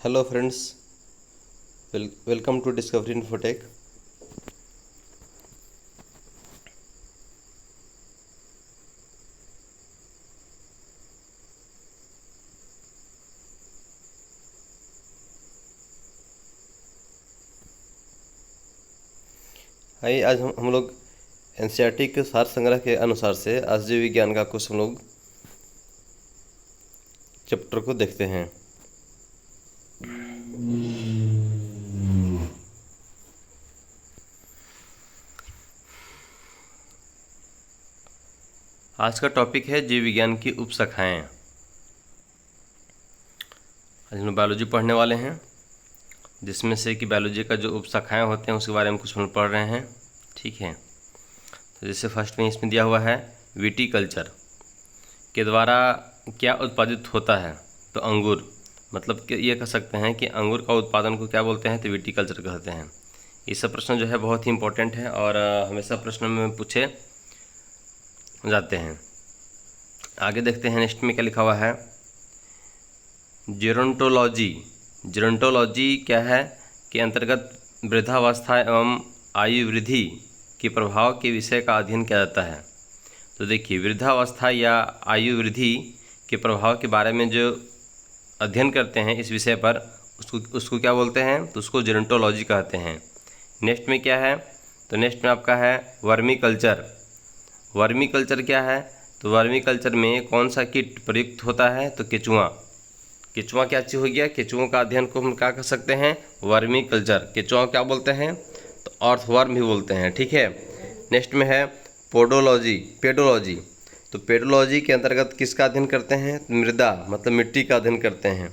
Hello friends, welcome to discovery infotech. आइए आज हम लोग एनसीईआरटी के सार संग्रह के अनुसार से आज जीव विज्ञान का कुछ हम लोग चैप्टर को देखते हैं। आज का टॉपिक है जीव विज्ञान की उपशाखाएं। आज हम बायोलॉजी पढ़ने वाले हैं, जिसमें से कि बायोलॉजी का जो उपशाखाएं होते हैं उसके बारे में कुछ हम लोग पढ़ रहे हैं। ठीक है, तो जैसे फर्स्ट में इसमें दिया हुआ है विटीकल्चर के द्वारा क्या उत्पादित होता है, तो अंगूर, मतलब कि ये कह सकते हैं कि अंगूर का उत्पादन को क्या बोलते हैं, तो विटीकल्चर कहते हैं। ये सब प्रश्न जो है बहुत ही इंपॉर्टेंट है और हमेशा प्रश्न में पूछे जाते हैं। आगे देखते हैं नेक्स्ट में क्या लिखा हुआ है, जेरोंटोलॉजी। जेरोंटोलॉजी क्या है कि अंतर्गत वृद्धावस्था एवं आयु वृद्धि के प्रभाव के विषय का अध्ययन किया जाता है। तो देखिए, वृद्धावस्था या आयु वृद्धि के प्रभाव के बारे में जो अध्ययन करते हैं इस विषय पर, उसको क्या बोलते हैं, तो उसको जेरोंटोलॉजी कहते हैं। नेक्स्ट में क्या है, तो नेक्स्ट में आपका है वर्मी कल्चर। वर्मी कल्चर क्या है, तो वर्मी कल्चर में कौन सा कीट प्रयुक्त होता है, तो केचुआ। केचुआ क्या चीज़ हो गया, केचुओं का अध्ययन को हम क्या कर सकते हैं, वर्मी कल्चर। केचुआ क्या बोलते हैं, तो अर्थवर्म भी बोलते हैं। ठीक है, नेक्स्ट में है पोडोलॉजी, पेडोलॉजी। तो पेडोलॉजी के अंतर्गत किसका अध्ययन करते हैं, मृदा, मतलब मिट्टी का अध्ययन करते हैं।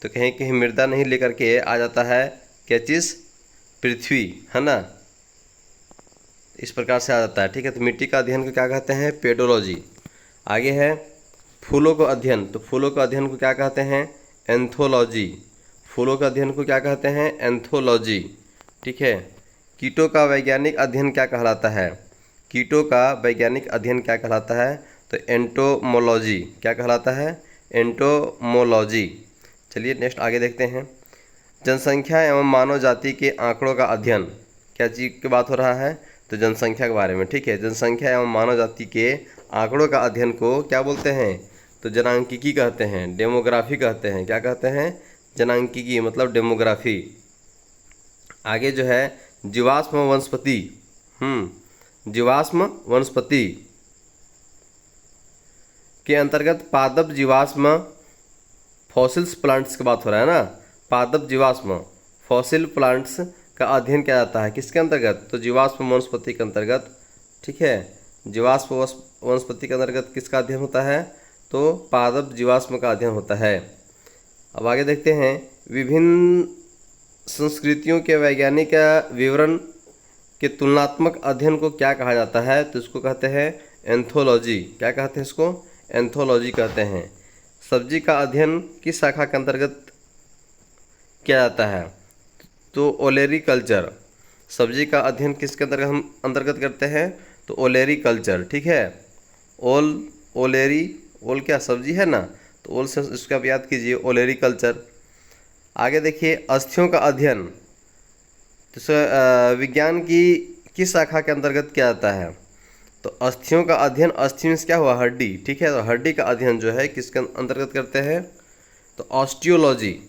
तो कहीं कहीं मृदा नहीं लेकर के आ जाता है क्या चीज़, पृथ्वी, है ना, इस प्रकार से आ जाता है। ठीक है, तो मिट्टी का अध्ययन को क्या कहते हैं, पेडोलॉजी। आगे है फूलों का अध्ययन। तो फूलों का अध्ययन को क्या कहते हैं, एंथोलॉजी। फूलों का अध्ययन को क्या कहते हैं, एंथोलॉजी। ठीक है, कीटों का वैज्ञानिक अध्ययन क्या कहलाता है, कीटों का वैज्ञानिक अध्ययन क्या कहलाता है, तो एंटोमोलॉजी। क्या कहलाता है, एंटोमोलॉजी। चलिए नेक्स्ट आगे देखते हैं, जनसंख्या एवं मानव जाति के आंकड़ों का अध्ययन। क्या चीज़ की बात हो रहा है, तो जनसंख्या के बारे में। ठीक है, जनसंख्या एवं मानव जाति के आंकड़ों का अध्ययन को क्या बोलते हैं, तो जनांकिकी कहते हैं, डेमोग्राफी कहते हैं। क्या कहते हैं, जनांकिकी, मतलब डेमोग्राफी। आगे जो है जीवाश्म वनस्पति। जीवाश्म वनस्पति के अंतर्गत पादप जीवाश्म, फॉसिल्स प्लांट्स की बात हो रहा है ना, पादप जीवाश्म, फॉसिल प्लांट्स का अध्ययन किया जाता है किसके अंतर्गत, तो जीवाश्म वनस्पति के अंतर्गत। ठीक है, जीवाश्म वनस्पति के अंतर्गत किसका अध्ययन होता है, तो पादप जीवाश्म का अध्ययन होता है। अब आगे देखते हैं, विभिन्न संस्कृतियों के वैज्ञानिक विवरण के तुलनात्मक अध्ययन को क्या कहा जाता है, तो इसको कहते हैं एंथोलॉजी। क्या कहते हैं इसको, एंथोलॉजी कहते हैं। सब्जी का अध्ययन किस शाखा के अंतर्गत किया जाता है, तो ओलेरी कल्चर। सब्जी का अध्ययन किसके अंतर्गत हम अंतर्गत करते हैं, तो ओलेरी कल्चर। ठीक है, ओलेरी, ओल क्या सब्जी है ना, तो ओल से इसका आप याद कीजिए, ओलेरी कल्चर। आगे देखिए, अस्थियों का अध्ययन, तो विज्ञान की किस शाखा के अंतर्गत किया जाता है, तो अस्थियों का अध्ययन, अस्थि में क्या हुआ, हड्डी। ठीक है, तो हड्डी का अध्ययन जो है किसके अंतर्गत करते हैं, तो ऑस्टियोलॉजी,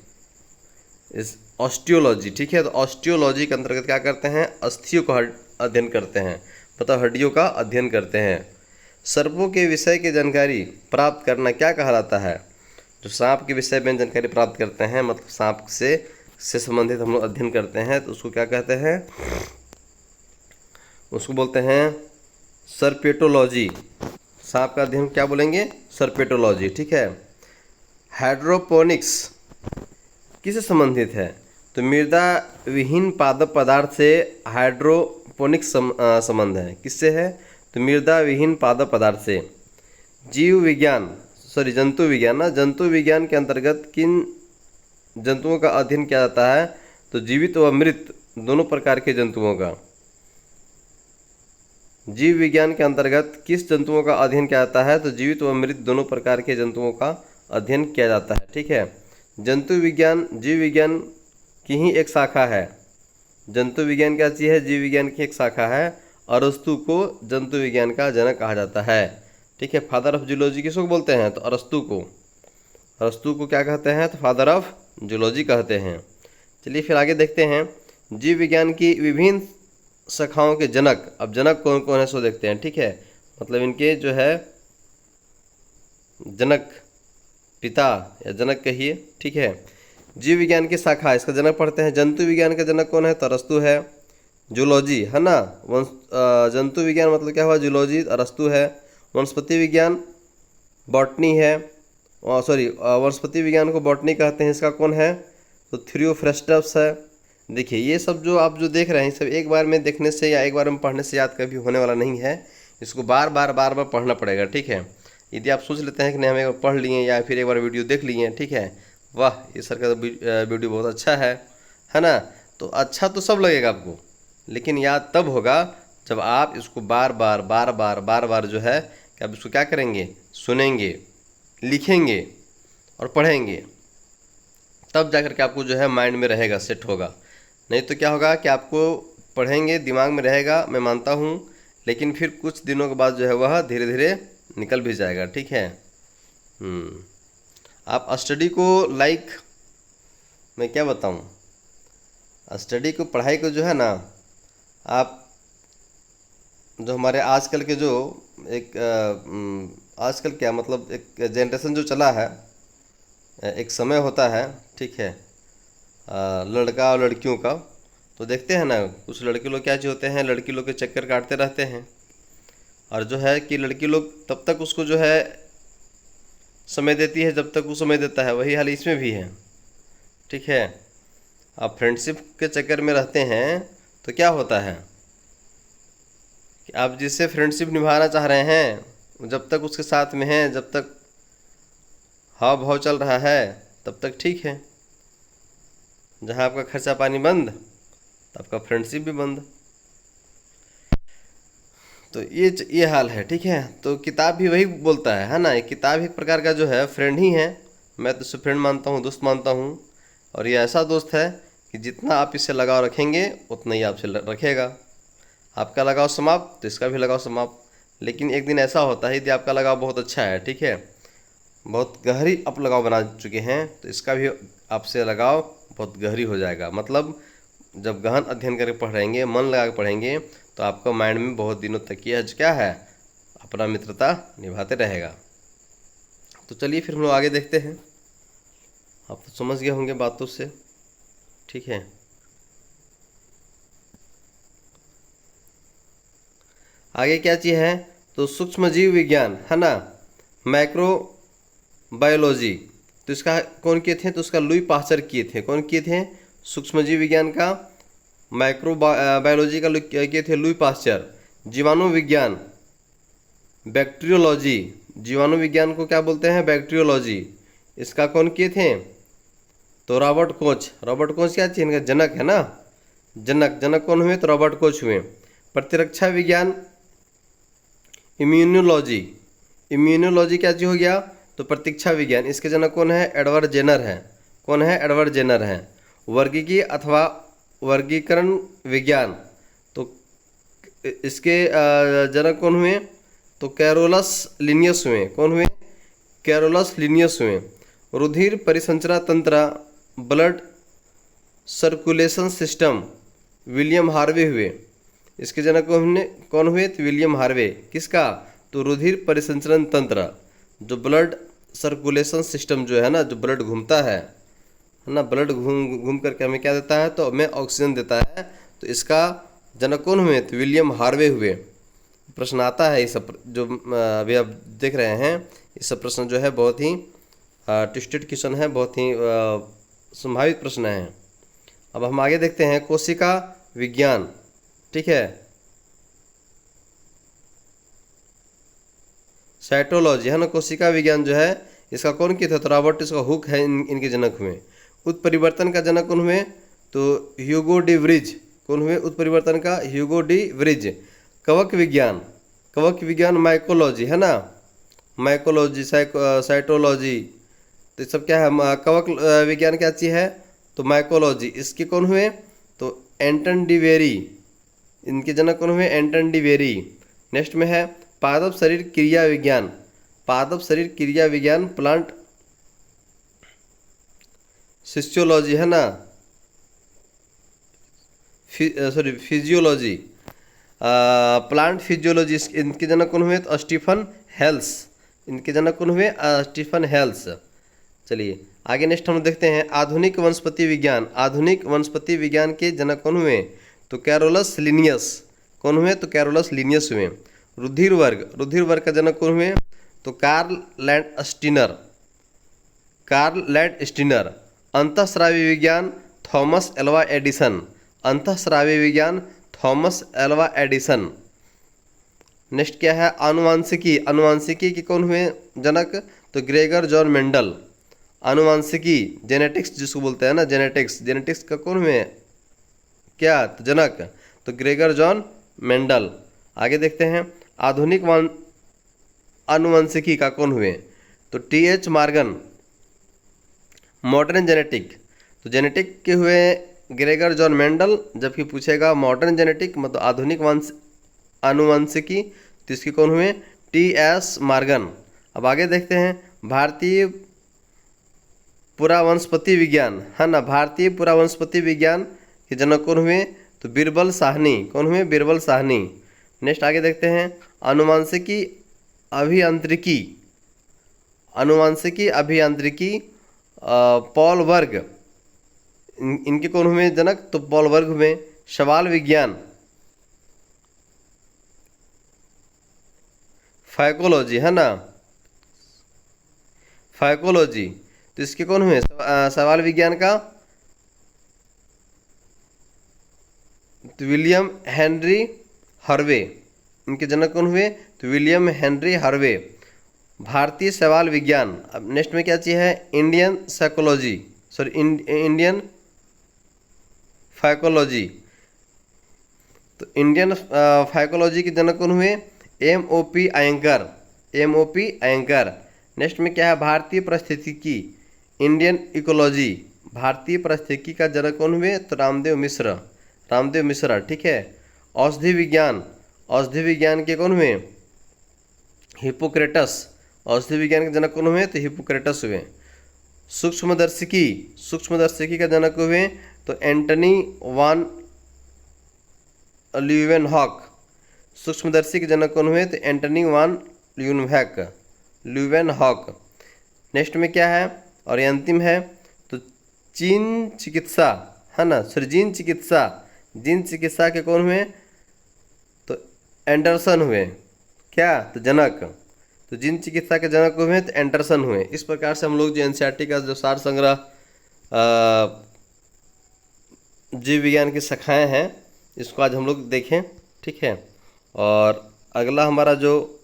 इस ऑस्टियोलॉजी। ठीक है, तो ऑस्टियोलॉजी के अंतर्गत क्या करते हैं, अस्थियों का अध्ययन करते हैं, मतलब हड्डियों का अध्ययन करते हैं। सर्पों के विषय की जानकारी प्राप्त करना क्या कहलाता है, जो सांप के विषय में जानकारी प्राप्त करते हैं, मतलब सांप से संबंधित हम लोग अध्ययन करते हैं, तो उसको क्या कहते हैं, उसको बोलते हैं सर्पेटोलॉजी। सांप का अध्ययन क्या बोलेंगे, सर्पेटोलॉजी। ठीक है, हाइड्रोपोनिक्स किससे संबंधित है, तो मृदा विहीन पादप पदार्थ से हाइड्रोपोनिक्स संबंध है, किससे है, तो मृदा विहीन पादप पदार्थ से। जीव विज्ञान, जंतु विज्ञान ना, जंतु विज्ञान के अंतर्गत किन जंतुओं का अध्ययन किया जाता है, तो जीवित व मृत दोनों प्रकार के जंतुओं का। जीव विज्ञान के अंतर्गत किस जंतुओं का अध्ययन किया जाता है, तो जीवित व मृत दोनों प्रकार के जंतुओं का अध्ययन किया जाता है। ठीक है, जंतु विज्ञान जीव विज्ञान की ही एक शाखा है। जंतु विज्ञान क्या चीज़ है? जीव विज्ञान की एक शाखा है। अरस्तु को जंतु विज्ञान का जनक कहा जाता है। ठीक है, फादर ऑफ जूलॉजी किसको बोलते हैं? तो अरस्तु को। अरस्तु को क्या कहते हैं? तो फादर ऑफ जूलॉजी कहते हैं। चलिए फिर आगे देखते हैं जीव विज्ञान की विभिन्न शाखाओं के जनक। अब जनक कौन कौन है सो देखते हैं। ठीक है, मतलब इनके जो है जनक, पिता या जनक कहिए। ठीक है, जीव विज्ञान की शाखा, इसका जनक पढ़ते हैं। जंतु विज्ञान का जनक कौन है? तो अरस्तु है। जूलॉजी है ना, जंतु विज्ञान मतलब क्या हुआ? जूलॉजी, अरस्तु है। वनस्पति विज्ञान बॉटनी है, सॉरी वनस्पति विज्ञान को बॉटनी कहते हैं, इसका कौन है? तो थियोफ्रेस्टस है। देखिए ये सब जो आप जो देख रहे हैं, सब एक बार में देखने से या एक बार में पढ़ने से याद कभी होने वाला नहीं है। इसको बार बार पढ़ना पड़ेगा। ठीक है, यदि आप सोच लेते हैं कि नहीं हम एक बार पढ़ लिए या फिर एक बार वीडियो देख लिए, ठीक है, वाह ये सर का वीडियो बहुत अच्छा है ना, तो अच्छा तो सब लगेगा आपको, लेकिन याद तब होगा जब आप इसको बार बार जो है कि आप इसको क्या करेंगे? सुनेंगे, लिखेंगे और पढ़ेंगे, तब जाकर के आपको जो है माइंड में रहेगा, सेट होगा। नहीं तो क्या होगा कि आपको पढ़ेंगे, दिमाग में रहेगा, मैं मानता हूँ, लेकिन फिर कुछ दिनों के बाद जो है वह धीरे धीरे निकल भी जाएगा। ठीक है, आप स्टडी को लाइक, मैं क्या बताऊँ, स्टडी को, पढ़ाई को जो है ना, आप जो हमारे आजकल के जो एक आजकल क्या मतलब एक जनरेशन जो चला है, एक समय होता है, ठीक है, लड़का और लड़कियों का, तो देखते हैं ना कुछ लड़के लोग क्या होते हैं, लड़की लोग के चक्कर काटते रहते हैं, और जो है कि लड़की लोग तब तक उसको जो है समय देती है जब तक वो समय देता है। वही हाल इसमें भी है। ठीक है, आप फ्रेंडशिप के चक्कर में रहते हैं तो क्या होता है कि आप जिससे फ्रेंडशिप निभाना चाह रहे हैं जब तक उसके साथ में हैं, जब तक हाव भाव चल रहा है तब तक ठीक है। जहाँ आपका खर्चा पानी बंद, तो आपका फ्रेंडशिप भी बंद। तो ये हाल है। ठीक है, तो किताब भी वही बोलता है ना, एक किताब एक प्रकार का जो है फ्रेंड ही है। मैं तो उसे फ्रेंड मानता हूँ, दोस्त मानता हूँ, और ये ऐसा दोस्त है कि जितना आप इससे लगाव रखेंगे उतना ही आपसे रखेगा। आपका लगाव समाप्त तो इसका भी लगाव समाप्त। लेकिन एक दिन ऐसा होता है यदि आपका लगाव बहुत अच्छा है, ठीक है, बहुत गहरी आप लगाव बना चुके हैं, तो इसका भी आपसे लगाव बहुत गहरी हो जाएगा। मतलब जब गहन अध्ययन करके पढ़ेंगे, मन लगा के पढ़ेंगे, तो आपका माइंड में बहुत दिनों तक यह क्या है, अपना मित्रता निभाते रहेगा। तो चलिए फिर हम लोग आगे देखते हैं। आप तो समझ गए होंगे बातों से। ठीक है, आगे क्या चीज़ है? तो सूक्ष्म जीव विज्ञान है ना, माइक्रो बायोलॉजी, तो इसका कौन किए थे? तो उसका लुई पास्चर किए थे। कौन किए थे? सूक्ष्म जीव विज्ञान का, माइक्रो बायोलॉजी का किए थे लुई पास्चर। जीवाणु विज्ञान, बैक्टीरियोलॉजी, जीवाणु विज्ञान को क्या बोलते हैं? बैक्टीरियोलॉजी, इसका कौन किए थे? तो रॉबर्ट कोच। रॉबर्ट कोच क्या चीज? इनका जनक है ना, जनक कौन हुए? तो रॉबर्ट कोच हुए। प्रतिरक्षा विज्ञान, इम्यूनोलॉजी, इम्यूनोलॉजी क्या चीज हो गया? तो प्रतीक्षा विज्ञान, इसके जनक कौन है? एडवर्ड जेनर है। कौन है? एडवर्ड जेनर है। वर्गीकी अथवा वर्गीकरण विज्ञान, तो इसके जनक कौन हुए? तो कैरोलस लिनियस हुए। कौन हुए? कैरोलस लिनियस हुए। रुधिर परिसंचरण तंत्र, blood circulation system, William Harvey हुए। इसके जनक कौन हुए? तो विलियम हार्वे। किसका? तो रुधिर परिसंचरण तंत्र, जो ब्लड सर्कुलेशन सिस्टम जो है ना, जो ब्लड घूमता है ना, ब्लड घूम करके हमें क्या देता है? तो हमें ऑक्सीजन देता है। तो इसका जनक कौन हुए? तो विलियम हार्वे हुए। प्रश्न आता है, ये सब जो अभी आप देख रहे हैं, ये सब प्रश्न जो है बहुत ही ट्विस्टेड क्वेश्चन है, बहुत ही संभावित प्रश्न है। अब हम आगे देखते हैं कोशिका विज्ञान। ठीक है, साइटोलॉजी है ना, कोशिका विज्ञान जो है, इसका कौन किया था? तो रॉबर्ट इसका हुक है, इनके जनक हुए। उत्परिवर्तन का जनक कौन हुए? तो ह्यूगो डी व्रिज। कौन हुए उत्परिवर्तन का? Hugo de Vries. कवक विज्ञान, कवक विज्ञान माइकोलॉजी है ना, माइकोलॉजी, साइटोलॉजी, तो ये सब क्या है, कवक विज्ञान क्या चीज़ है, तो माइकोलॉजी। इसके कौन हुए, तो एंटन डी वेरी, इनके जनक कौन हुए, एंटन डी वेरी। नेक्स्ट में है पादप शरीर क्रिया विज्ञान, पादप शरीर क्रिया विज्ञान प्लांट फिजियोलॉजी है ना, सॉरी फिजियोलॉजी, प्लांट फिजियोलॉजी, इनके जनक कौन हुए, तो स्टीफन हेल्स, इनके जनक कौन हुए, स्टीफन हेल्स। चलिए आगे नेक्स्ट हम देखते हैं आधुनिक वनस्पति विज्ञान, आधुनिक वनस्पति विज्ञान के जनक कौन हुए, तो कैरोलस लिनियस, कौन हुए, तो कैरोलस लिनियस हुए। रुधिर वर्ग, रुधिर वर्ग का जनक कौन हुए, तो Karl Landsteiner, Karl Landsteiner. अंतःस्रावी विज्ञान थॉमस एल्वा एडिसन, अंतःस्रावी विज्ञान थॉमस एल्वा एडिसन। नेक्स्ट क्या है आनुवांशिकी, आनुवांशिकी के कौन हुए जनक, तो ग्रेगर जॉन मेंडल, आनुवांशिकी जेनेटिक्स जिसको बोलते हैं ना, जेनेटिक्स, जेनेटिक्स का कौन हुए क्या, तो जनक, तो ग्रेगर जॉन मेंडल। आगे देखते हैं आधुनिक आनुवंशिकी का कौन हुए, तो टी.एच. मॉर्गन। मॉडर्न जेनेटिक, तो जेनेटिक के हुए ग्रेगर जॉन मेंडल, जबकि पूछेगा मॉडर्न जेनेटिक मतलब आधुनिक आनुवंशिकी, तो इसके कौन हुए, टी.एस. मॉर्गन। अब आगे देखते हैं भारतीय पुरावनस्पति विज्ञान है ना, भारतीय पुरावनस्पति विज्ञान के जनक कौन हुए, तो बीरबल साहनी, कौन हुए, बीरबल साहनी। नेक्स्ट आगे देखते हैं आनुवंशिकी अभियांत्रिकी, आनुवंशिकी अभियांत्रिकी पॉल वर्ग, इनके कौन हुए जनक, तो पॉल वर्ग हुए। सवाल विज्ञान फाइकोलॉजी है ना, फाइकोलॉजी, तो इसके कौन हुए, सवाल विज्ञान का तो विलियम हेनरी हार्वे, इनके जनक कौन हुए, तो विलियम हेनरी हार्वे। भारतीय सवाल विज्ञान, अब नेक्स्ट में क्या चाहिए है, Indian psychology, sorry Indian phycology, तो इंडियन फाइकोलॉजी के जनक कौन हुए, M.O.P. अयंकर, M.O.P. अयंकर। नेक्स्ट में क्या है भारतीय परिस्थितिकी, इंडियन इकोलॉजी, भारतीय परिस्थितिकी का जनक कौन हुए, तो रामदेव मिश्र, रामदेव मिश्रा, ठीक है। औषधि विज्ञान, औषधि विज्ञान के कौन हुए, हिपोक्रेटस, औषधि विज्ञान के जनक कौन हुए, तो हिपोक्रेटस हुए। सूक्ष्मदर्शिकी, सूक्ष्मदर्शिकी का जनक हुए, तो एंटनी वान ल्यूवेनहॉक, सूक्ष्मदर्शी के जनक कौन हुए, तो एंटनी वान ल्यूवेनहॉक। नेक्स्ट में क्या है और ये अंतिम है, तो जीन चिकित्सा है ना, सॉरी जीन चिकित्सा, जीन चिकित्सा के कौन हुए, तो एंडरसन हुए, क्या, तो जनक, तो जीन चिकित्सा के जनक हुए तो एंडरसन हुए। इस प्रकार से हम लोग जो एनसीईआरटी का जो सार संग्रह जीव विज्ञान की शाखाएं हैं इसको आज हम लोग देखें, ठीक है। और अगला हमारा जो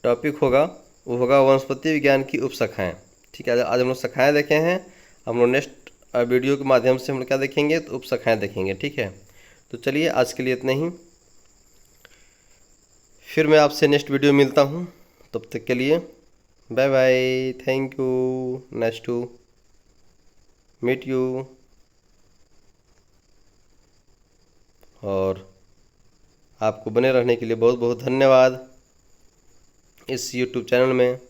टॉपिक होगा वो होगा वनस्पति विज्ञान की उपशाखाएं, ठीक है। आज हम लोग शाखाएं देखे हैं, हम लोग नेक्स्ट वीडियो के माध्यम से हम लोग क्या देखेंगे, तो उपशाखाएं देखेंगे, ठीक है। तो चलिए आज के लिए इतना ही, फिर मैं आपसे नेक्स्ट वीडियो मिलता हूँ, तब तक के लिए bye bye, thank you, nice to meet you. और आपको बने रहने के लिए बहुत बहुत धन्यवाद इस YouTube चैनल में।